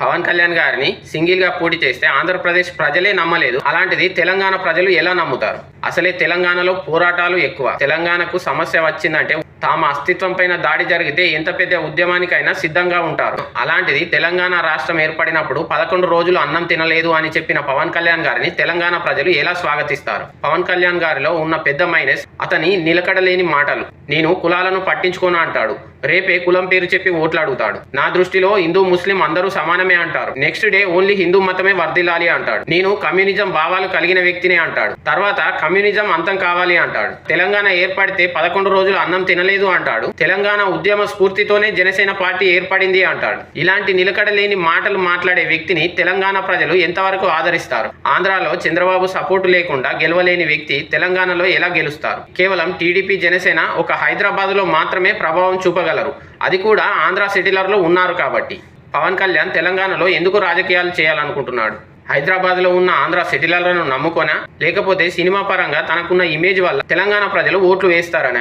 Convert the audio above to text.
పవన్ కళ్యాణ్ గారిని సింగిల్ గా పోటీ చేస్తే ఆంధ్రప్రదేశ్ ప్రజలే నమ్మలేదు. అలాంటిది తెలంగాణ ప్రజలు ఎలా నమ్ముతారు? అసలే తెలంగాణలో పోరాటాలు ఎక్కువ. తెలంగాణకు సమస్య వచ్చిందంటే తమ అస్తిత్వం పైన దాడి జరిగితే ఎంత పెద్ద ఉద్యమానికైనా సిద్ధంగా ఉంటారు. అలాంటిది తెలంగాణ రాష్ట్రం ఏర్పడినప్పుడు 11 రోజులు అన్నం తినలేదు అని చెప్పిన పవన్ కళ్యాణ్ గారిని తెలంగాణ ప్రజలు ఎలా స్వాగతిస్తారు? పవన్ కళ్యాణ్ గారిలో ఉన్న పెద్ద మైనస్ అతని నిలకడలేని మాటలు. నేను కులాలను పట్టించుకోను అంటాడు. రేపే కులం పేరు చెప్పి ఓట్లు అడుగుతాడు. నా దృష్టిలో హిందూ ముస్లిం అందరూ సమానమే అంటారు. నెక్స్ట్ డే ఓన్లీ హిందూ మతమే వర్ధిల్లాలి అంటాడు. నేను కమ్యూనిజం భావాలు కలిగిన వ్యక్తినే అంటాడు. తర్వాత కమ్యూనిజం అంతం కావాలి అంటాడు. తెలంగాణ ఏర్పడితే 11 రోజులు అన్నం తినలేదు అంటాడు. తెలంగాణ ఉద్యమ స్ఫూర్తితోనే జనసేన పార్టీ ఏర్పడింది అంటాడు. ఇలాంటి నిలకడలేని మాటలు మాట్లాడే వ్యక్తిని తెలంగాణ ప్రజలు ఎంతవరకు ఆదరిస్తారు? ఆంధ్రాలో చంద్రబాబు సపోర్టు లేకుండా గెలవలేని వ్యక్తి తెలంగాణలో ఎలా గెలుస్తారు? కేవలం టీడీపీ జనసేన ఒక హైదరాబాద్ లో మాత్రమే ప్రభావం చూపగలరు. అది కూడా ఆంధ్ర సిటీలర్లో ఉన్నారు కాబట్టి. పవన్ కళ్యాణ్ తెలంగాణలో ఎందుకు రాజకీయాలు చేయాలనుకుంటున్నాడు? హైదరాబాద్లో ఉన్న ఆంధ్ర సిటీలర్లను నమ్ముకోనా, లేకపోతే సినిమా పరంగా తనకున్న ఇమేజ్ వల్ల తెలంగాణ ప్రజలు ఓట్లు వేస్తారని?